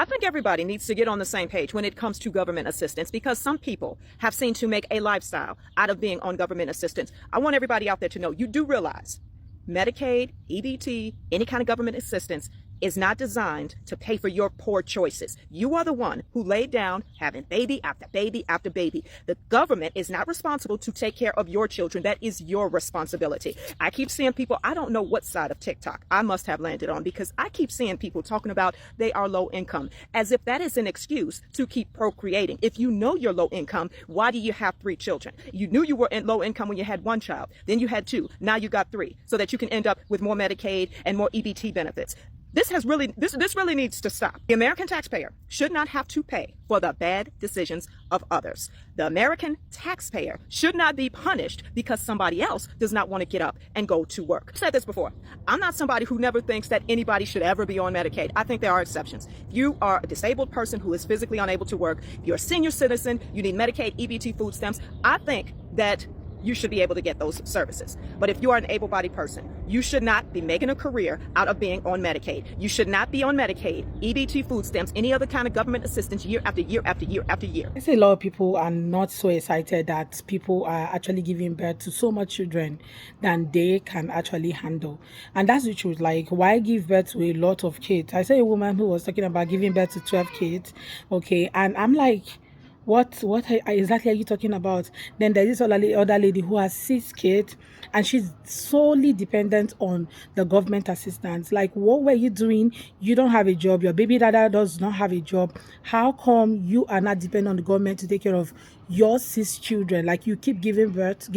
I think everybody needs to get on the same page when it comes to government assistance, because some people have seemed to make a lifestyle out of being on government assistance. I want everybody out there to know, you do realize Medicaid, EBT, any kind of government assistance is not designed to pay for your poor choices. You are the one who laid down having baby after baby after baby. The government is not responsible to take care of your children. That is your responsibility. I keep seeing people, I don't know what side of TikTok I must have landed on, because I keep seeing people talking about they are low income, as if that is an excuse to keep procreating. If you know you're low income, why do you have 3 children? You knew you were in low income when you had 1 child, then you had 2, now you got 3, so that you can end up with more Medicaid and more EBT benefits. This really needs to stop. The American taxpayer should not have to pay for the bad decisions of others. The American taxpayer should not be punished because somebody else does not want to get up and go to work. I've said this before. I'm not somebody who never thinks that anybody should ever be on Medicaid. I think there are exceptions. If you are a disabled person who is physically unable to work, if you're a senior citizen, you need Medicaid, EBT, food stamps, I think that you should be able to get those services. But if you are an able-bodied person, you should not be making a career out of being on Medicaid. You should not be on Medicaid, EBT, food stamps, any other kind of government assistance year after year after year after year. I say a lot of people are not so excited that people are actually giving birth to so much children than they can actually handle. And that's the truth. Like, why give birth to a lot of kids? I saw a woman who was talking about giving birth to 12 kids. Okay. And I'm like, what exactly are you talking about? Then there's this other lady who has 6 kids and she's solely dependent on the government assistance. Like, what were you doing? You don't have a job. Your baby dada does not have a job. How come you are not dependent on the government to take care of your 6 children? Like, you keep giving birth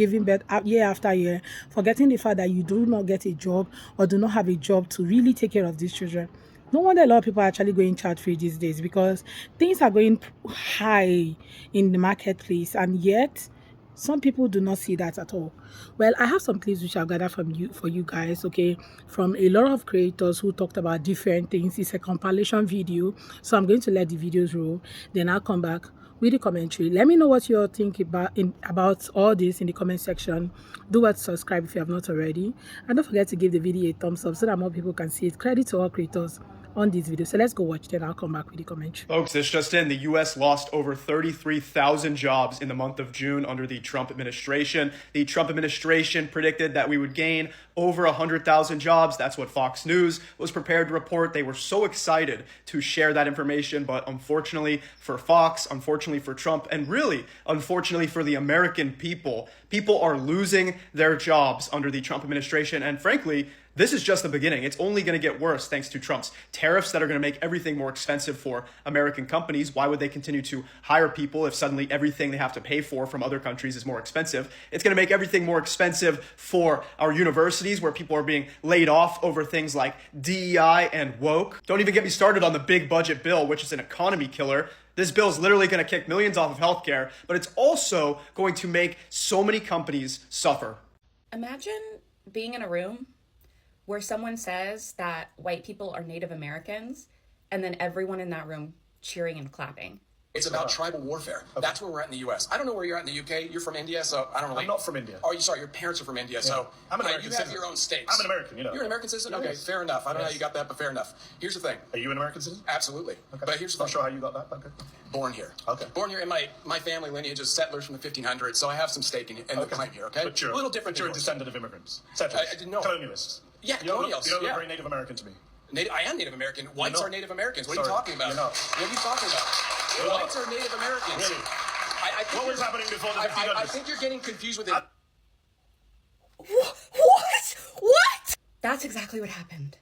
year after year, forgetting the fact that you do not get a job or do not have a job to really take care of these children. No wonder a lot of people are actually going child-free these days, because things are going high in the marketplace, and yet some people do not see that at all. Well, I have some clips which I've gathered for you guys, okay, from a lot of creators who talked about different things. It's a compilation video, so I'm going to let the videos roll, then I'll come back with the commentary. Let me know what you all think about all this in the comment section. Do what, subscribe if you have not already, and don't forget to give the video a thumbs up so that more people can see it. Credit to all creators on this video. So let's go watch, then I'll come back with the commentary. Folks, this just in, the U.S. lost over 33,000 jobs in the month of June under the Trump administration. The Trump administration predicted that we would gain over 100,000 jobs. That's what Fox News was prepared to report. They were so excited to share that information, but unfortunately for Fox, unfortunately for Trump, and really unfortunately for the American people, people are losing their jobs under the Trump administration, and frankly, this is just the beginning. It's only going to get worse thanks to Trump's tariffs that are going to make everything more expensive for American companies. Why would they continue to hire people if suddenly everything they have to pay for from other countries is more expensive? It's going to make everything more expensive for our universities, where people are being laid off over things like DEI and woke. Don't even get me started on the big budget bill, which is an economy killer. This bill is literally going to kick millions off of healthcare, but it's also going to make so many companies suffer. Imagine being in a room where someone says that white people are Native Americans, and then everyone in that room cheering and clapping. It's about tribal warfare. Okay. That's where we're at in the U.S. I don't know where you're at in the UK. You're from India, so I don't really... I'm not from India. Oh, you sorry, your parents are from India, so... I'm an American citizen. You have your own states. I'm an American, you know. You're an American citizen? Okay, fair enough. I don't know how you got that, but fair enough. Here's the thing. Are you an American citizen? Absolutely. Okay. But here's the thing. Not sure how you got that, okay. Born here. Okay. Born here, and my family lineage is settlers from the 1500s, so I have some stake in the claim here, okay? But you're a little different. But you're a descendant of immigrants. Settlers. I didn't know. Colonialists. Yeah, colonials. You don't look very Native American to me. I am Native American. Whites are Native Americans. What are you talking about? You're not. What are you talking about? Whites are Native Americans. Really? I think what was happening before the 1500s? I think you're getting confused with it. What? That's exactly what happened.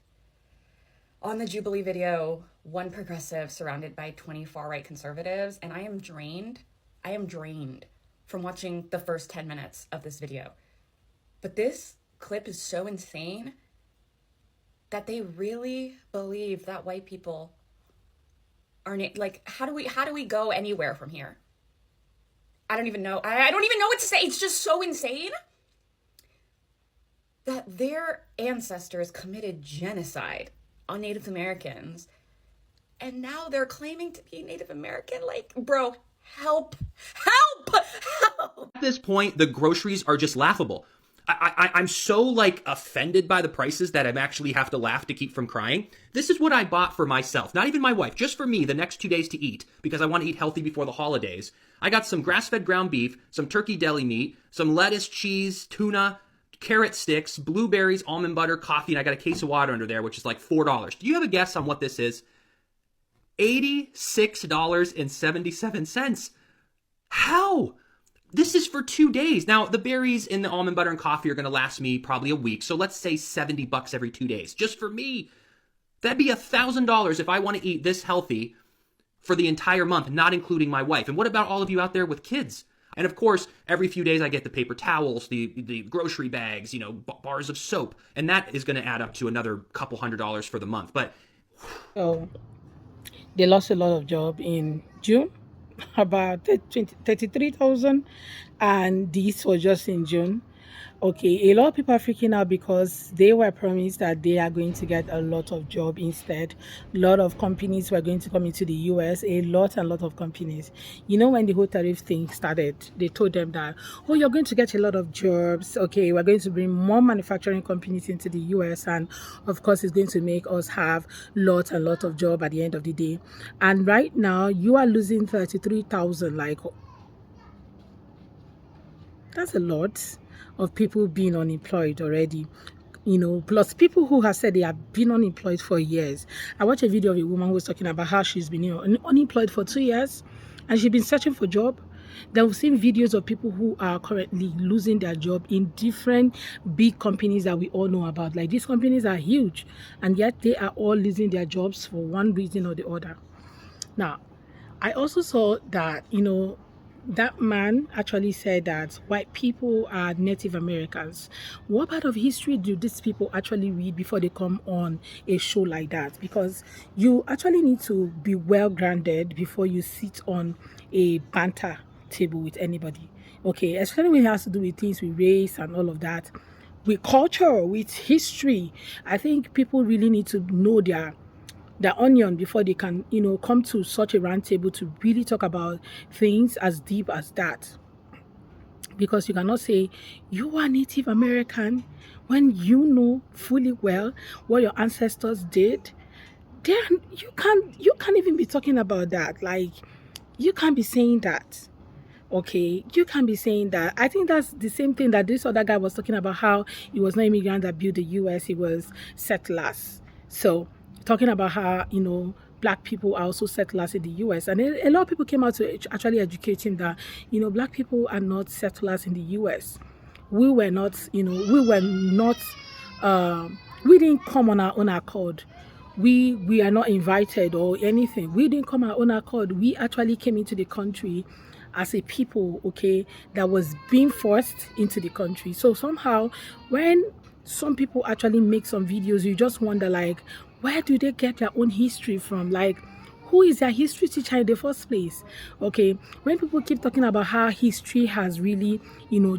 On the Jubilee video, one progressive surrounded by 20 far-right conservatives, and I am drained from watching the first 10 minutes of this video. But this clip is so insane that they really believe that white people are like, how do we go anywhere from here? I don't even know. I don't even know what to say. It's just so insane that their ancestors committed genocide on Native Americans, and now they're claiming to be Native American. Like, bro, help. At this point, the groceries are just laughable. I'm so like offended by the prices that I actually have to laugh to keep from crying. This is what I bought for myself, not even my wife, just for me the next 2 days to eat because I want to eat healthy before the holidays. I got some grass-fed ground beef, some turkey deli meat, some lettuce, cheese, tuna, carrot sticks, blueberries, almond butter, coffee, and I got a case of water under there, which is like $4. Do you have a guess on what this is? $86.77. How? This is for 2 days. Now, the berries and the almond butter and coffee are going to last me probably a week. So let's say $70 every 2 days, just for me. That'd be $1,000 if I want to eat this healthy for the entire month, not including my wife. And what about all of you out there with kids? And of course, every few days I get the paper towels, the grocery bags, bars of soap. And that is going to add up to another couple $100 for the month. But So they lost a lot of job in June, about 33,000, and this was just in June. Okay, a lot of people are freaking out because they were promised that they are going to get a lot of job instead. A lot of companies were going to come into the US, a lot of companies. When the whole tariff thing started, they told them that, oh, you're going to get a lot of jobs. Okay, we're going to bring more manufacturing companies into the US, and of course, it's going to make us have lots of job at the end of the day. And right now, you are losing 33,000. Like, that's a lot of people being unemployed already, plus people who have said they have been unemployed for years. I watched a video of a woman who was talking about how she's been unemployed for 2 years and she's been searching for a job. Then we've seen videos of people who are currently losing their job in different big companies that we all know about. Like, these companies are huge, and yet they are all losing their jobs for one reason or the other. Now, I also saw that, that man actually said that white people are Native Americans. What part of history do these people actually read before they come on a show like that? Because you actually need to be well grounded before you sit on a banter table with anybody. Okay, especially when it has to do with things with race and all of that, with culture, with history. I think people really need to know their onion before they can, come to such a round table to really talk about things as deep as that. Because you cannot say you are Native American when you know fully well what your ancestors did. Then you can't even be talking about that. Like, you can't be saying that. Okay, you can't be saying that. I think that's the same thing that this other guy was talking about, how it was not immigrants that built the US, it was settlers. So talking about how, black people are also settlers in the US. And a lot of people came out to actually educate him that, black people are not settlers in the US. We were not, we didn't come on our own accord. We are not invited or anything. We didn't come on our own accord. We actually came into the country as a people, okay, that was being forced into the country. So somehow, when some people actually make some videos, you just wonder, like, where do they get their own history from? Like, who is their history teacher in the first place? Okay, when people keep talking about how history has really,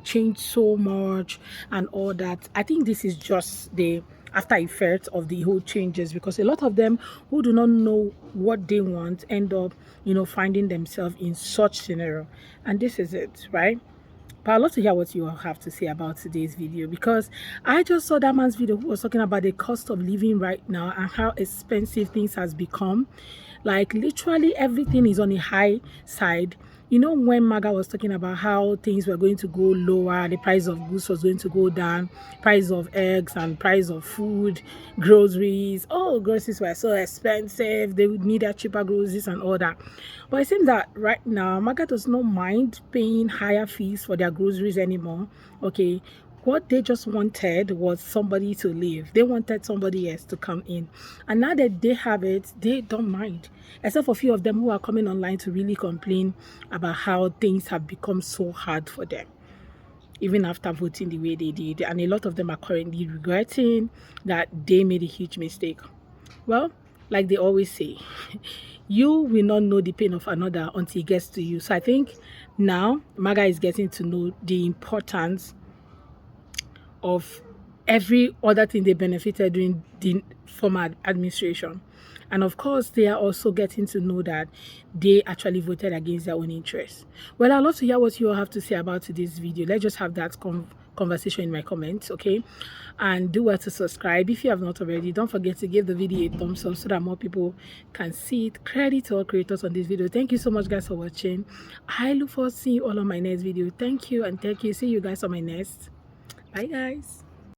changed so much and all that, I think this is just the after effect of the whole changes, because a lot of them who do not know what they want end up, finding themselves in such scenario. And this is it, right? But I'd love to hear what you all have to say about today's video, because I just saw that man's video who was talking about the cost of living right now and how expensive things has become. Like, literally everything is on the high side. When MAGA was talking about how things were going to go lower, the price of goods was going to go down, price of eggs and price of food, groceries. Oh, groceries were so expensive. They would need cheaper groceries and all that. But it seems that right now, MAGA does not mind paying higher fees for their groceries anymore. Okay. What they just wanted was somebody to leave. They wanted somebody else to come in. And now that they have it, they don't mind. Except for a few of them who are coming online to really complain about how things have become so hard for them, even after voting the way they did. And a lot of them are currently regretting that they made a huge mistake. Well, like they always say, you will not know the pain of another until it gets to you. So I think now MAGA is getting to know the importance of every other thing they benefited during the former administration. And of course, they are also getting to know that they actually voted against their own interests. Well, I'd love to hear what you all have to say about today's video. Let's just have that conversation in my comments, okay? And do well to subscribe if you have not already. Don't forget to give the video a thumbs up so that more people can see it. Credit to all creators on this video. Thank you so much, guys, for watching. I look forward to seeing you all on my next video. Thank you, and thank you. See you guys on my next. Bye, guys.